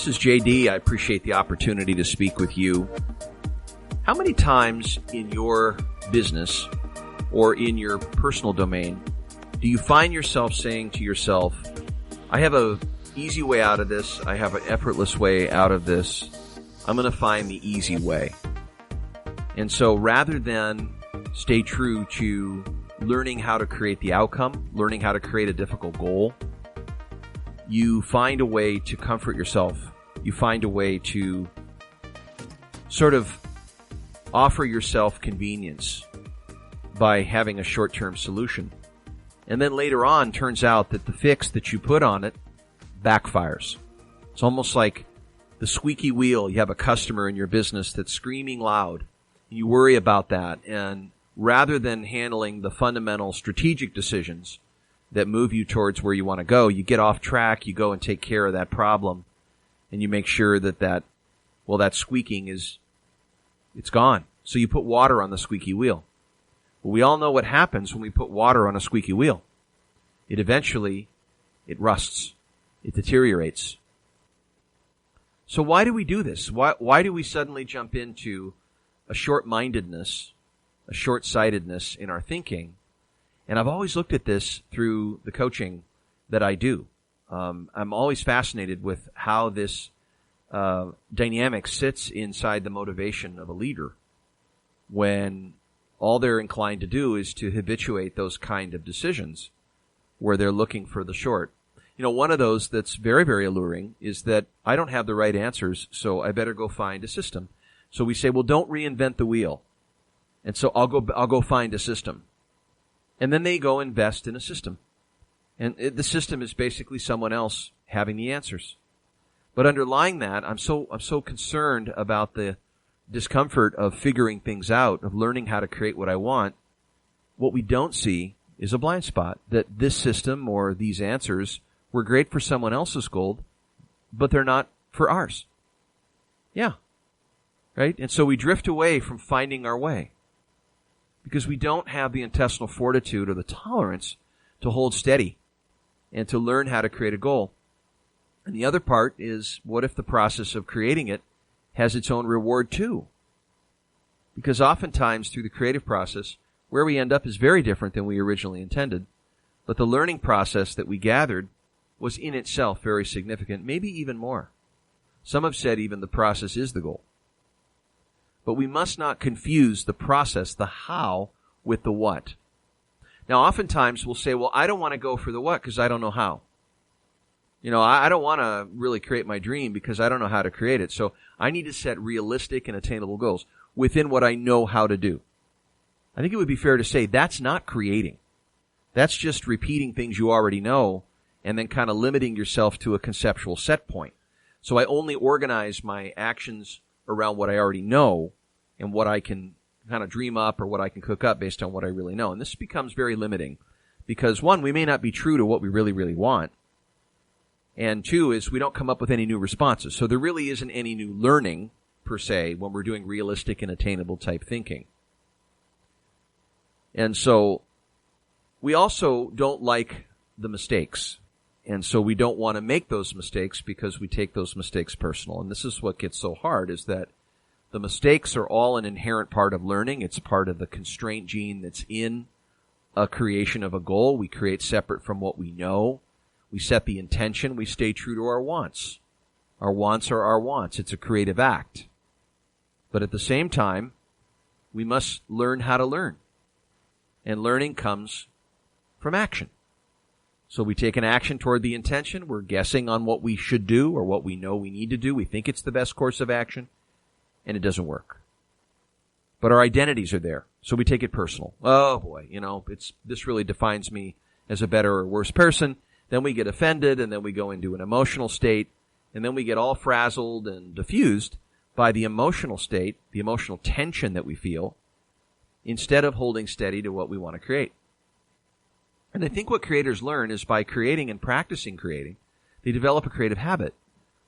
This is JD. I appreciate the opportunity to speak with you. How many times in your business or in your personal domain do you find yourself saying to yourself, I have an easy way out of this. I have an effortless way out of this. I'm going to find the easy way. And so rather than stay true to learning how to create the outcome, learning how to create a difficult goal, you find a way to comfort yourself. You find a way to sort of offer yourself convenience by having a short-term solution. And then later on, turns out that the fix that you put on it backfires. It's almost like the squeaky wheel. You have a customer in your business that's screaming loud. You worry about that. And rather than handling the fundamental strategic decisions that move you towards where you want to go, you get off track, you go and take care of that problem, and you make sure that squeaking it's gone. So you put water on the squeaky wheel. Well, we all know what happens when we put water on a squeaky wheel. It rusts. It deteriorates. So why do we do this? Why do we suddenly jump into a short-mindedness, a short-sightedness in our thinking? And I've always looked at this through the coaching that I do. I'm always fascinated with how this dynamic sits inside the motivation of a leader when all they're inclined to do is to habituate those kind of decisions where they're looking for the short. You know, one of those that's very, very alluring is that I don't have the right answers, so I better go find a system. So we say, well, don't reinvent the wheel. And so I'll go find a system. And then they go invest in a system. And the system is basically someone else having the answers. But underlying that, I'm so concerned about the discomfort of figuring things out, of learning how to create what I want. What we don't see is a blind spot, that this system or these answers were great for someone else's goal, but they're not for ours. Yeah. Right? And so we drift away from finding our way because we don't have the intestinal fortitude or the tolerance to hold steady and to learn how to create a goal. And the other part is, what if the process of creating it has its own reward too? Because oftentimes through the creative process, where we end up is very different than we originally intended. But the learning process that we gathered was in itself very significant, maybe even more. Some have said even the process is the goal. But we must not confuse the process, the how, with the what. Now, oftentimes we'll say, well, I don't want to go for the what because I don't know how. You know, I don't want to really create my dream because I don't know how to create it. So I need to set realistic and attainable goals within what I know how to do. I think it would be fair to say that's not creating. That's just repeating things you already know and then kind of limiting yourself to a conceptual set point. So I only organize my actions around what I already know and what I can kind of dream up or what I can cook up based on what I really know. And this becomes very limiting because, one, we may not be true to what we really, really want. And two is we don't come up with any new responses. So there really isn't any new learning, per se, when we're doing realistic and attainable type thinking. And so we also don't like the mistakes. And so we don't want to make those mistakes because we take those mistakes personal. And this is what gets so hard, is that the mistakes are all an inherent part of learning. It's part of the constraint gene that's in a creation of a goal. We create separate from what we know. We set the intention. We stay true to our wants. Our wants are our wants. It's a creative act. But at the same time, we must learn how to learn. And learning comes from action. So we take an action toward the intention. We're guessing on what we should do or what we know we need to do. We think it's the best course of action, and it doesn't work. But our identities are there, so we take it personal. Oh boy, this really defines me as a better or worse person. Then we get offended, and then we go into an emotional state, and then we get all frazzled and diffused by the emotional state, the emotional tension that we feel, instead of holding steady to what we want to create. And I think what creators learn is by creating and practicing creating, they develop a creative habit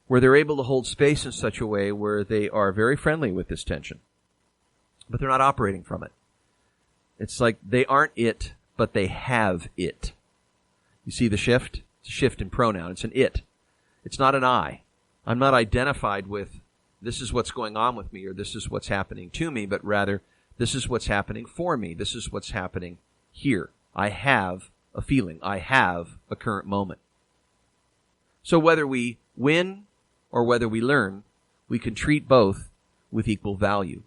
where they're able to hold space in such a way where they are very friendly with this tension, but they're not operating from it. It's like they aren't it, but they have it. You see the shift? It's a shift in pronoun. It's an it. It's not an I. I'm not identified with this is what's going on with me or this is what's happening to me, but rather this is what's happening for me. This is what's happening here. I have a feeling. I have a current moment. So whether we win or whether we learn, we can treat both with equal value.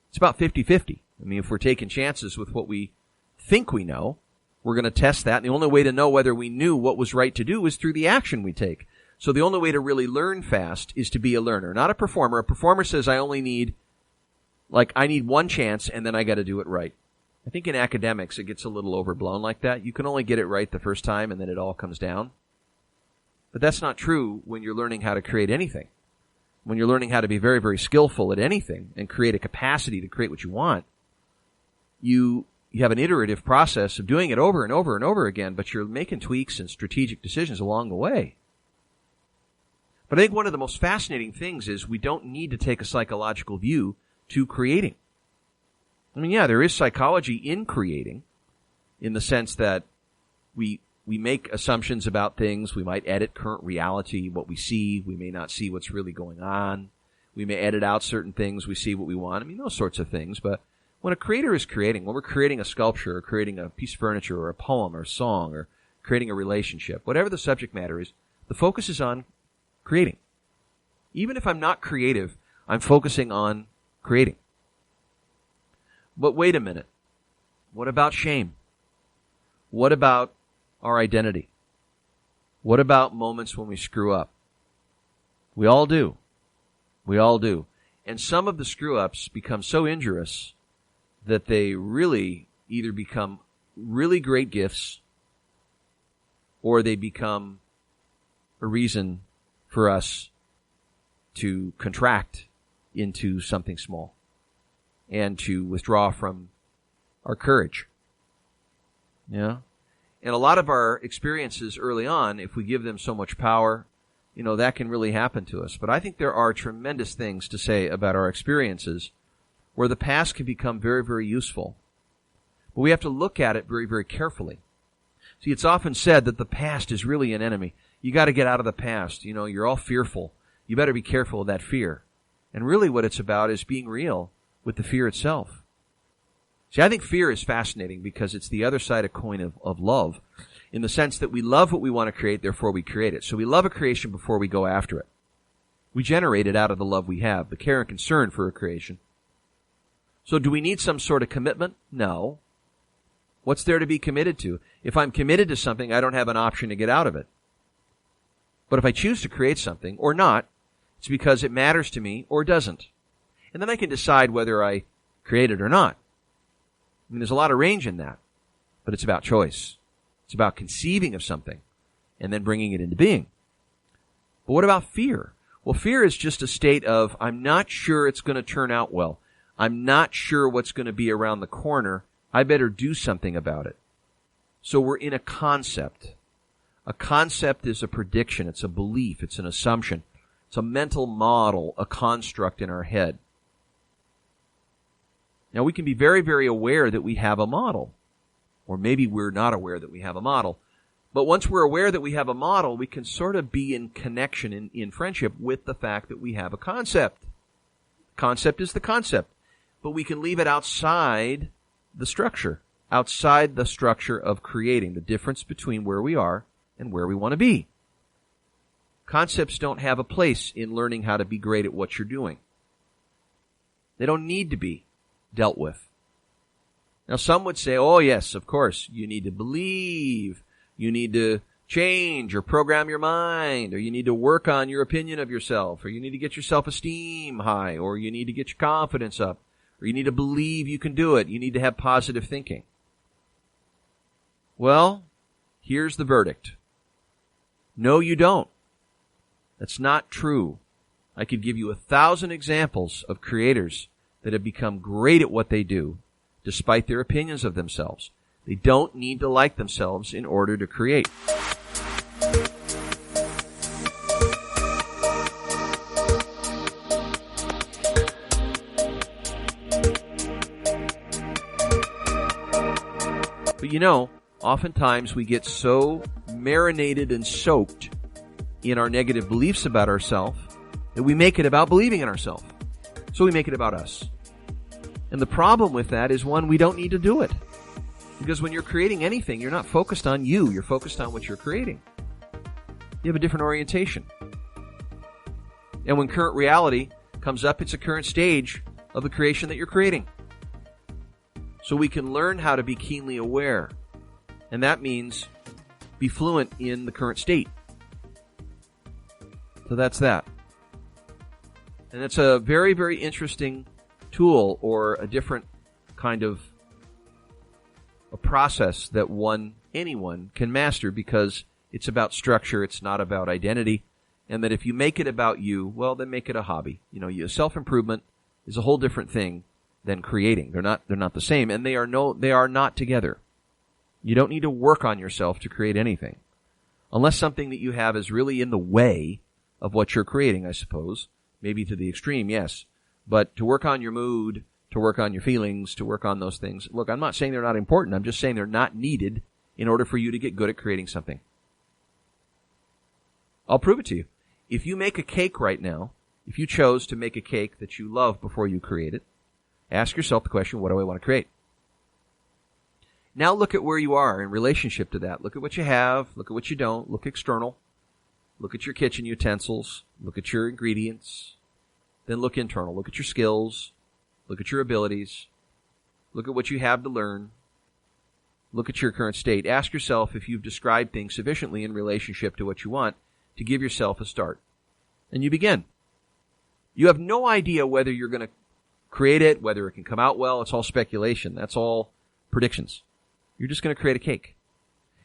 It's about 50-50. I mean, if we're taking chances with what we think we know, we're going to test that. And the only way to know whether we knew what was right to do is through the action we take. So the only way to really learn fast is to be a learner, not a performer. A performer says, I need one chance and then I got to do it right. I think in academics it gets a little overblown like that. You can only get it right the first time and then it all comes down. But that's not true when you're learning how to create anything. When you're learning how to be very, very skillful at anything and create a capacity to create what you want, you have an iterative process of doing it over and over and over again, but you're making tweaks and strategic decisions along the way. But I think one of the most fascinating things is we don't need to take a psychological view to creating. I mean, yeah, there is psychology in creating in the sense that we make assumptions about things. We might edit current reality, what we see. We may not see what's really going on. We may edit out certain things. We see what we want. I mean, those sorts of things. But when a creator is creating, when we're creating a sculpture or creating a piece of furniture or a poem or a song or creating a relationship, whatever the subject matter is, the focus is on creating. Even if I'm not creative, I'm focusing on creating. But wait a minute. What about shame? What about our identity? What about moments when we screw up? We all do. We all do. And some of the screw-ups become so injurious that they really either become really great gifts or they become a reason for us to contract into something small and to withdraw from our courage. Yeah. And a lot of our experiences early on, if we give them so much power, that can really happen to us. But I think there are tremendous things to say about our experiences where the past can become very, very useful. But we have to look at it very, very carefully. See, it's often said that the past is really an enemy. You got to get out of the past. You're all fearful. You better be careful of that fear. And really what it's about is being real with the fear itself. See, I think fear is fascinating because it's the other side of coin of love, in the sense that we love what we want to create, therefore we create it. So we love a creation before we go after it. We generate it out of the love we have, the care and concern for a creation. So do we need some sort of commitment? No. What's there to be committed to? If I'm committed to something, I don't have an option to get out of it. But if I choose to create something or not, it's because it matters to me or doesn't. And then I can decide whether I create it or not. I mean, there's a lot of range in that, but it's about choice. It's about conceiving of something and then bringing it into being. But what about fear? Well, fear is just a state of, I'm not sure it's going to turn out well. I'm not sure what's going to be around the corner. I better do something about it. So we're in a concept. A concept is a prediction. It's a belief. It's an assumption. It's a mental model, a construct in our head. Now, we can be very, very aware that we have a model. Or maybe we're not aware that we have a model. But once we're aware that we have a model, we can sort of be in connection, in friendship with the fact that we have a concept. Concept is the concept. But we can leave it outside the structure of creating, the difference between where we are and where we want to be. Concepts don't have a place in learning how to be great at what you're doing. They don't need to be dealt with. Now, some would say, oh, yes, of course, you need to believe, you need to change or program your mind, or you need to work on your opinion of yourself, or you need to get your self-esteem high, or you need to get your confidence up, or you need to believe you can do it. You need to have positive thinking. Well, here's the verdict. No, you don't. That's not true. I could give you 1,000 examples of creators that have become great at what they do, despite their opinions of themselves. They don't need to like themselves in order to create. But oftentimes we get so marinated and soaked in our negative beliefs about ourselves that we make it about believing in ourselves. So we make it about us. And the problem with that is, one, we don't need to do it. Because when you're creating anything, you're not focused on you. You're focused on what you're creating. You have a different orientation. And when current reality comes up, it's a current stage of the creation that you're creating. So we can learn how to be keenly aware. And that means be fluent in the current state. So that's that. And it's a very, very interesting tool, or a different kind of a process that anyone can master, because it's about structure, it's not about identity. And that if you make it about you, well, then make it a hobby. Self-improvement is a whole different thing than creating. They're not the same, and they are not together. You don't need to work on yourself to create anything. Unless something that you have is really in the way of what you're creating, I suppose. Maybe to the extreme, yes. But to work on your mood, to work on your feelings, to work on those things. Look, I'm not saying they're not important. I'm just saying they're not needed in order for you to get good at creating something. I'll prove it to you. If you make a cake right now, if you chose to make a cake that you love before you create it, ask yourself the question, what do I want to create? Now look at where you are in relationship to that. Look at what you have. Look at what you don't. Look external. Look at your kitchen utensils. Look at your ingredients. Then look internal. Look at your skills. Look at your abilities. Look at what you have to learn. Look at your current state. Ask yourself if you've described things sufficiently in relationship to what you want to give yourself a start. And you begin. You have no idea whether you're going to create it, whether it can come out well. It's all speculation. That's all predictions. You're just going to create a cake.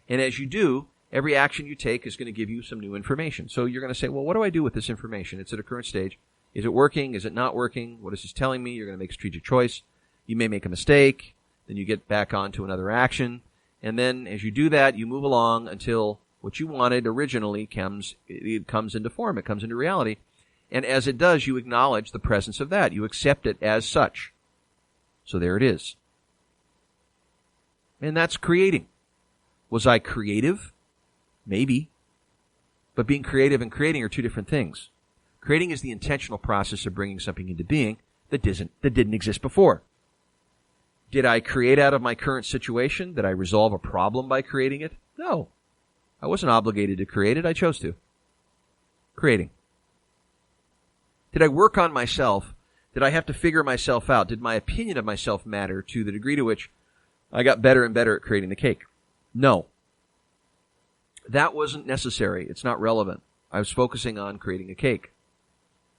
And as you do, every action you take is going to give you some new information. So you're going to say, well, what do I do with this information? It's at a current stage. Is it working? Is it not working? What is this telling me? You're going to make a strategic choice. You may make a mistake. Then you get back on to another action. And then as you do that, you move along until what you wanted originally comes into form. It comes into reality. And as it does, you acknowledge the presence of that. You accept it as such. So there it is. And that's creating. Was I creative? Maybe. But being creative and creating are two different things. Creating is the intentional process of bringing something into being that didn't exist before. Did I create out of my current situation? Did I resolve a problem by creating it? No. I wasn't obligated to create it. I chose to. Creating. Did I work on myself? Did I have to figure myself out? Did my opinion of myself matter to the degree to which I got better and better at creating the cake? No. That wasn't necessary. It's not relevant. I was focusing on creating a cake.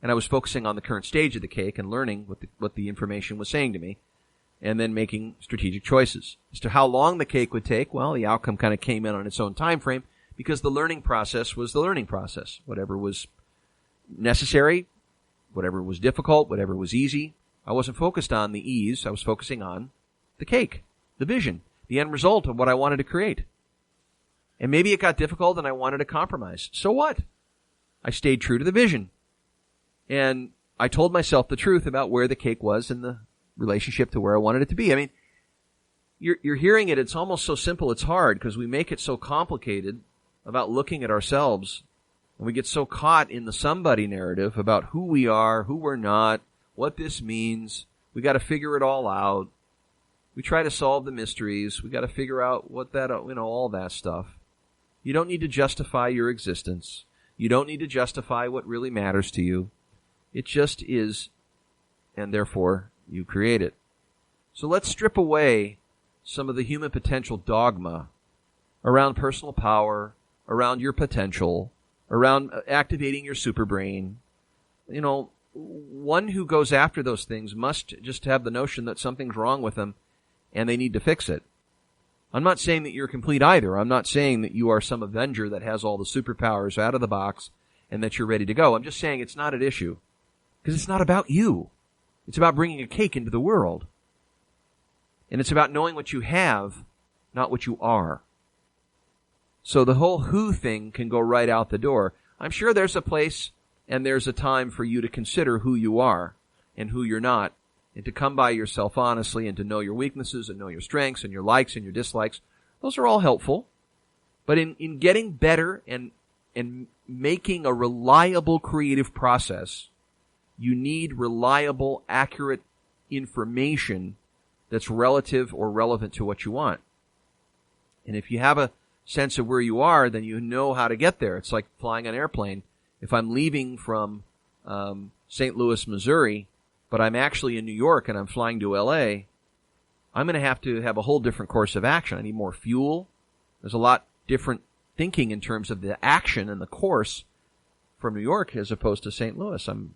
And I was focusing on the current stage of the cake and learning what the information was saying to me, and then making strategic choices. As to how long the cake would take, well, the outcome kind of came in on its own time frame, because the learning process was the learning process. Whatever was necessary, whatever was difficult, whatever was easy, I wasn't focused on the ease. I was focusing on the cake, the vision, the end result of what I wanted to create. And maybe it got difficult and I wanted to compromise. So what? I stayed true to the vision. And I told myself the truth about where the cake was in the relationship to where I wanted it to be. I mean, you're hearing it. It's almost so simple it's hard, because we make it so complicated about looking at ourselves. And we get so caught in the somebody narrative about who we are, who we're not, what this means. We got to figure it all out. We try to solve the mysteries. We got to figure out what that, all that stuff. You don't need to justify your existence. You don't need to justify what really matters to you. It just is, and therefore you create it. So let's strip away some of the human potential dogma around personal power, around your potential, around activating your superbrain. One who goes after those things must just have the notion that something's wrong with them and they need to fix it. I'm not saying that you're complete either. I'm not saying that you are some Avenger that has all the superpowers out of the box and that you're ready to go. I'm just saying it's not at issue, because it's not about you. It's about bringing a cake into the world. And it's about knowing what you have, not what you are. So the whole who thing can go right out the door. I'm sure there's a place and there's a time for you to consider who you are and who you're not, and to come by yourself honestly and to know your weaknesses and know your strengths and your likes and your dislikes. Those are all helpful. But in getting better and and making a reliable creative process, you need reliable, accurate information that's relative or relevant to what you want. And if you have a sense of where you are, then you know how to get there. It's like flying an airplane. If I'm leaving from St. Louis, Missouri, but I'm actually in New York and I'm flying to L.A., I'm going to have a whole different course of action. I need more fuel. There's a lot different thinking in terms of the action and the course from New York as opposed to St. Louis. I'm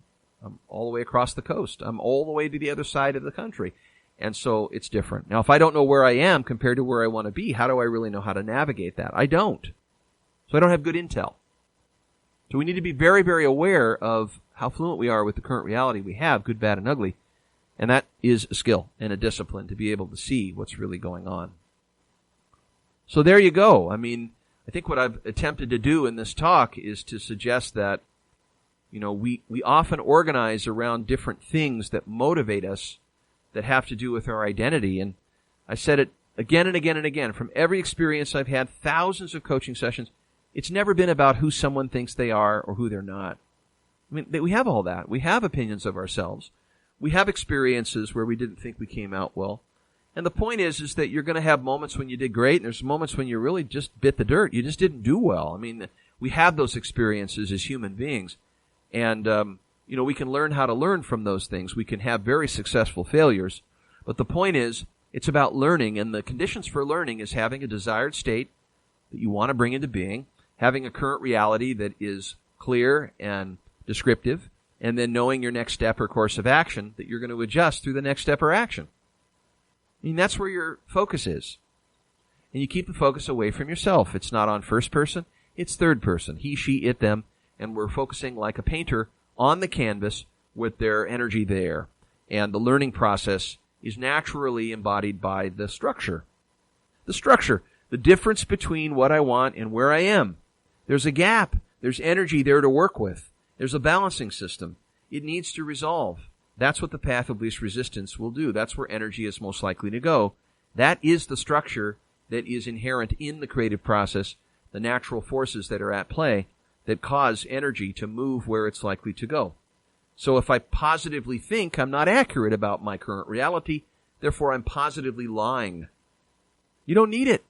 all the way across the coast. I'm all the way to the other side of the country. And so it's different. Now, if I don't know where I am compared to where I want to be, how do I really know how to navigate that? I don't. So I don't have good intel. So we need to be very, very aware of how fluent we are with the current reality we have, good, bad, and ugly. And that is a skill and a discipline to be able to see what's really going on. So there you go. I mean, I think what I've attempted to do in this talk is to suggest that, we often organize around different things that motivate us that have to do with our identity. And I said it again and again and again. From every experience I've had, thousands of coaching sessions, it's never been about who someone thinks they are or who they're not. I mean, we have all that. We have opinions of ourselves. We have experiences where we didn't think we came out well. And the point is that you're going to have moments when you did great, and there's moments when you really just bit the dirt. You just didn't do well. I mean, we have those experiences as human beings. And, we can learn how to learn from those things. We can have very successful failures. But the point is, it's about learning, and the conditions for learning is having a desired state that you want to bring into being, having a current reality that is clear and descriptive, and then knowing your next step or course of action that you're going to adjust through the next step or action. I mean, that's where your focus is. And you keep the focus away from yourself. It's not on first person, it's third person. He, she, it, them. And we're focusing like a painter on the canvas with their energy there. And the learning process is naturally embodied by the structure. The structure, the difference between what I want and where I am. There's a gap. There's energy there to work with. There's a balancing system. It needs to resolve. That's what the path of least resistance will do. That's where energy is most likely to go. That is the structure that is inherent in the creative process, the natural forces that are at play that cause energy to move where it's likely to go. So if I positively think I'm not accurate about my current reality, therefore I'm positively lying. You don't need it.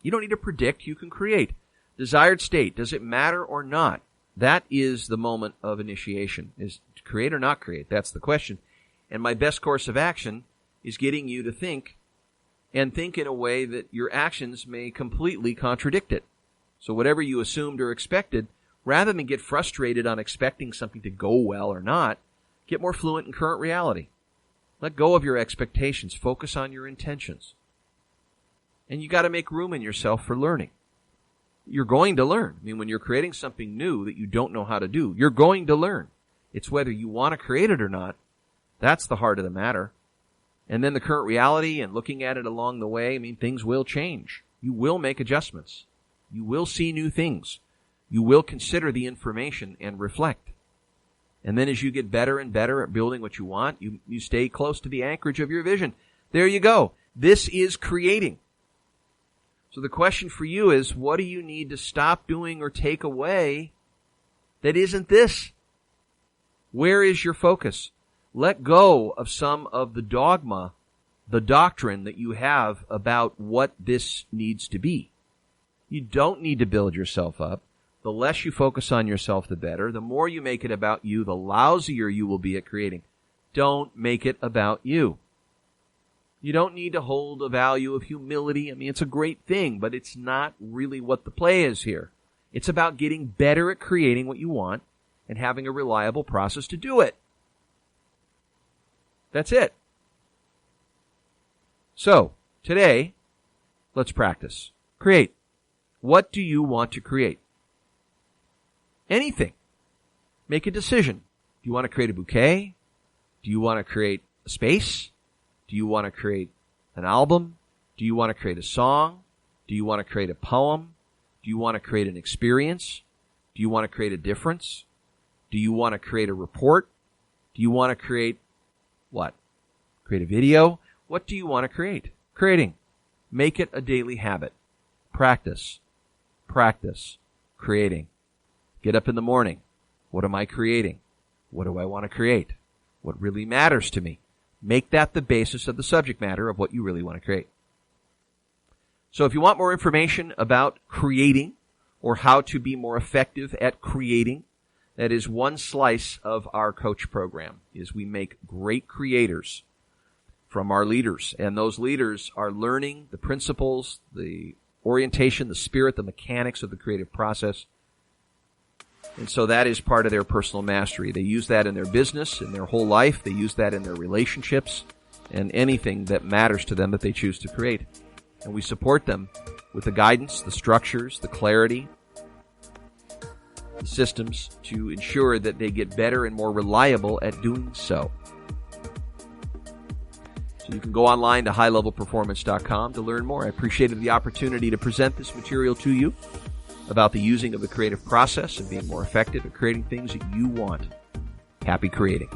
You don't need to predict. You can create. Desired state, does it matter or not? That is the moment of initiation. Is to create or not create? That's the question. And my best course of action is getting you to think, and think in a way that your actions may completely contradict it. So whatever you assumed or expected, rather than get frustrated on expecting something to go well or not, get more fluent in current reality. Let go of your expectations. Focus on your intentions. And you got to make room in yourself for learning. You're going to learn. I mean, when you're creating something new that you don't know how to do, you're going to learn. It's whether you want to create it or not. That's the heart of the matter. And then the current reality and looking at it along the way, I mean, things will change. You will make adjustments. You will see new things. You will consider the information and reflect. And then as you get better and better at building what you want, you stay close to the anchorage of your vision. There you go. This is creating. So the question for you is, what do you need to stop doing or take away that isn't this? Where is your focus? Let go of some of the dogma, the doctrine that you have about what this needs to be. You don't need to build yourself up. The less you focus on yourself, the better. The more you make it about you, the lousier you will be at creating. Don't make it about you. You don't need to hold a value of humility. I mean, it's a great thing, but it's not really what the play is here. It's about getting better at creating what you want and having a reliable process to do it. That's it. So, today, let's practice. Create. What do you want to create? Anything. Make a decision. Do you want to create a bouquet? Do you want to create a space? Do you want to create an album? Do you want to create a song? Do you want to create a poem? Do you want to create an experience? Do you want to create a difference? Do you want to create a report? Do you want to create what? Create a video? What do you want to create? Creating. Make it a daily habit. Practice. Practice. creating. Get up in the morning. What am I creating? What do I want to create? What really matters to me? Make that the basis of the subject matter of what you really want to create. So if you want more information about creating or how to be more effective at creating, that is one slice of our coach program, is we make great creators from our leaders. And those leaders are learning the principles, the orientation, the spirit, the mechanics of the creative process. And so that is part of their personal mastery. They use that in their business, in their whole life. They use that in their relationships and anything that matters to them that they choose to create. And we support them with the guidance, the structures, the clarity, the systems to ensure that they get better and more reliable at doing so. So you can go online to highlevelperformance.com to learn more. I appreciated the opportunity to present this material to you about the using of the creative process and being more effective at creating things that you want. Happy creating.